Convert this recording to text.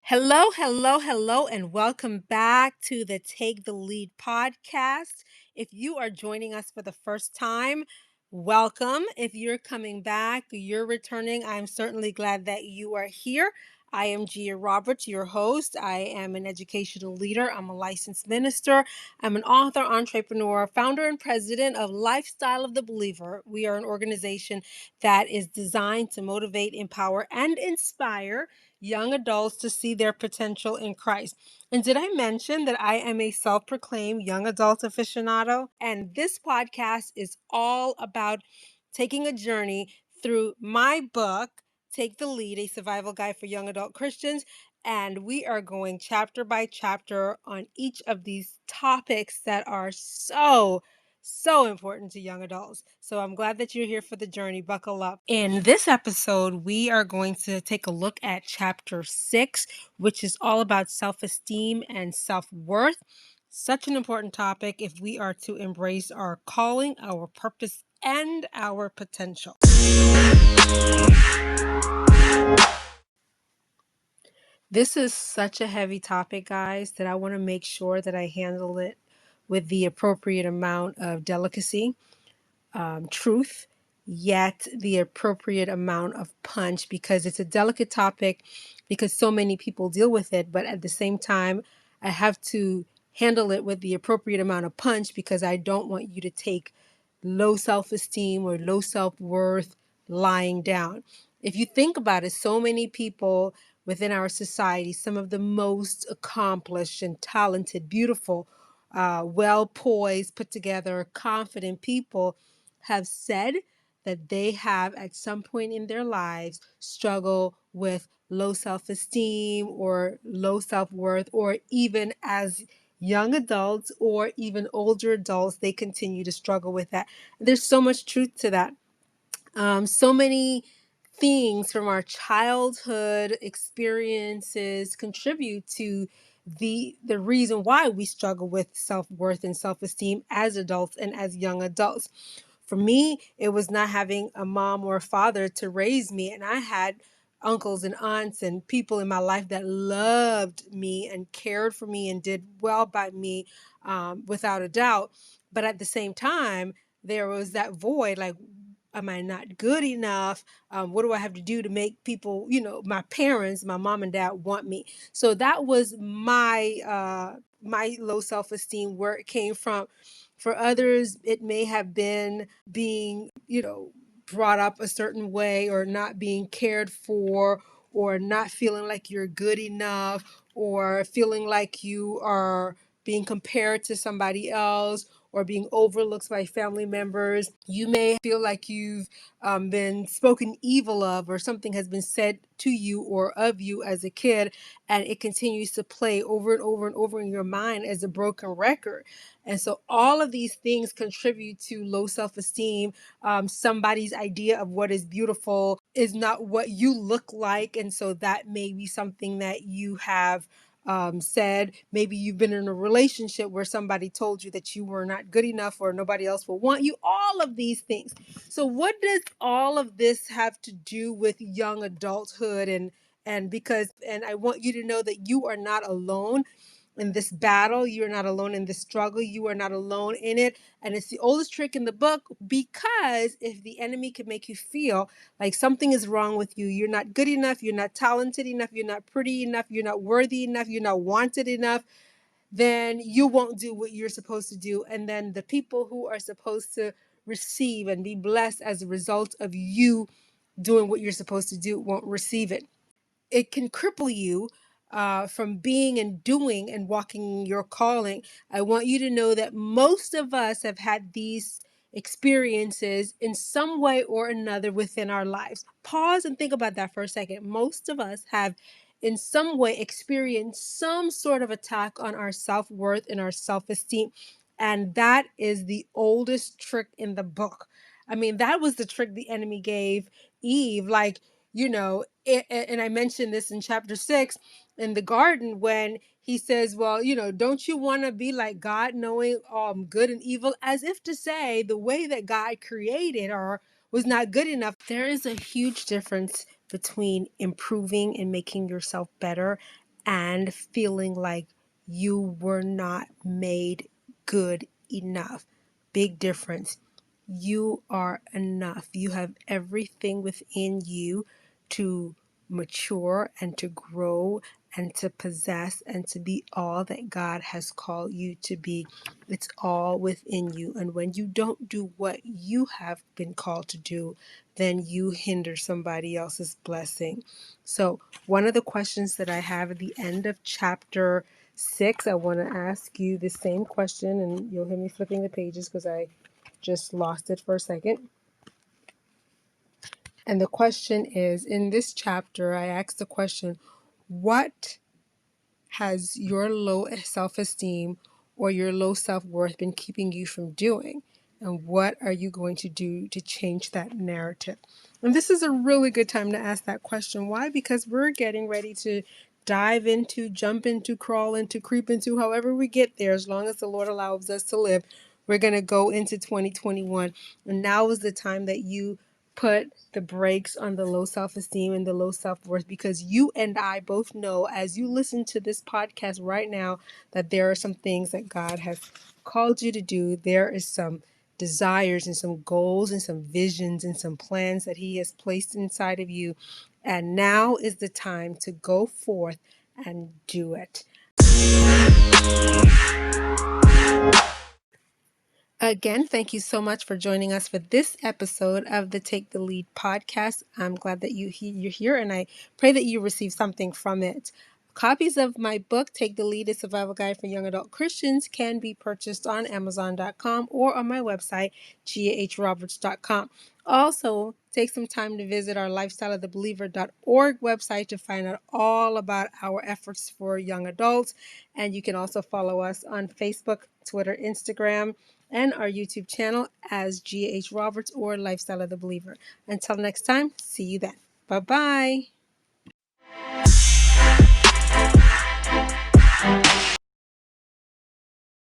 Hello, hello, hello, and welcome back to the Take the Lead podcast. If you are joining us for the first time, welcome. If you're coming back, you're returning, I'm certainly glad that you are here. I am Gia Roberts, your host. I am an educational leader. I'm a licensed minister. I'm an author, entrepreneur, founder, and president of Lifestyle of the Believer. We are an organization that is designed to motivate, empower, and inspire young adults to see their potential in Christ. And did I mention that I am a self-proclaimed young adult aficionado? And this podcast is all about taking a journey through my book, Take the Lead, a survival guide for young adult Christians. And we are going chapter by chapter on each of these topics that are so important to young adults. So I'm glad that you're here for the journey. Buckle up. In this episode, we are going to take a look at chapter 6, which is all about self-esteem and self-worth. Such an important topic if we are to embrace our calling, our purpose, and our potential. This is such a heavy topic, guys, that I want to make sure that I handle it with the appropriate amount of delicacy, truth, yet the appropriate amount of punch, because it's a delicate topic, because so many people deal with it. But at the same time, I have to handle it with the appropriate amount of punch, because I don't want you to take low self-esteem or low self-worth lying down. If you think about it, so many people within our society, some of the most accomplished and talented, beautiful, well poised, put together, confident people have said that they have at some point in their lives struggle with low self-esteem or low self-worth, or even as young adults or even older adults, they continue to struggle with that. There's so much truth to that. So many things from our childhood experiences contribute to the reason why we struggle with self-worth and self-esteem as adults and as young adults. For me, it was not having a mom or a father to raise me, and I had uncles and aunts and people in my life that loved me and cared for me and did well by me, without a doubt. But at the same time, there was that void, like, am I not good enough? What do I have to do to make people, my parents, my mom and dad want me? So that was my low self-esteem, where it came from. For others, it may have been being, brought up a certain way, or not being cared for, or not feeling like you're good enough, or feeling like you are being compared to somebody else, or being overlooked by family members. You may feel like you've been spoken evil of, or something has been said to you or of you as a kid, and it continues to play over and over and over in your mind as a broken record. And so all of these things contribute to low self-esteem. Somebody's idea of what is beautiful is not what you look like. And so that may be something that you have said. Maybe you've been in a relationship where somebody told you that you were not good enough, or nobody else will want you, all of these things. So what does all of this have to do with young adulthood? And I want you to know that you are not alone in this battle. You're not alone in this struggle. You are not alone in it. And it's the oldest trick in the book, because if the enemy can make you feel like something is wrong with you, you're not good enough, you're not talented enough, you're not pretty enough, you're not worthy enough, you're not wanted enough, then you won't do what you're supposed to do. And then the people who are supposed to receive and be blessed as a result of you doing what you're supposed to do won't receive it. It can cripple you from being and doing and walking your calling. I want you to know that most of us have had these experiences in some way or another within our lives. Pause and think about that for a second. Most of us have in some way experienced some sort of attack on our self-worth and our self-esteem. And that is the oldest trick in the book. I mean, that was the trick the enemy gave Eve. Like, and I mentioned this in chapter 6 in the garden, when he says, well, don't you want to be like God, knowing good and evil, as if to say the way that God created or was not good enough. There is a huge difference between improving and making yourself better and feeling like you were not made good enough. Big difference. You are enough. You have everything within you to mature and to grow and to possess and to be all that God has called you to be. It's all within you. And when you don't do what you have been called to do, then you hinder somebody else's blessing. So, one of the questions that I have at the end of chapter 6, I want to ask you the same question, and you'll hear me flipping the pages because I just lost it for a second. And the question is, in this chapter, I asked the question, what has your low self-esteem or your low self-worth been keeping you from doing? And what are you going to do to change that narrative? And this is a really good time to ask that question. Why? Because we're getting ready to dive into, jump into, crawl into, creep into, however we get there, as long as the Lord allows us to live. We're going to go into 2021. And now is the time that you put the brakes on the low self-esteem and the low self-worth, because you and I both know, as you listen to this podcast right now, that there are some things that God has called you to do. There is some desires and some goals and some visions and some plans that He has placed inside of you. And now is the time to go forth and do it. Again, thank you so much for joining us for this episode of the Take the Lead podcast. I'm glad that you're here, and I pray that you receive something from it. Copies of my book, Take the Lead, a Survival Guide for Young Adult Christians, can be purchased on Amazon.com or on my website, gahroberts.com. Also, take some time to visit our LifestyleoftheBeliever.org website to find out all about our efforts for young adults. And you can also follow us on Facebook, Twitter, Instagram, and our YouTube channel as G.H. Roberts or Lifestyle of the Believer. Until next time, see you then. Bye-bye.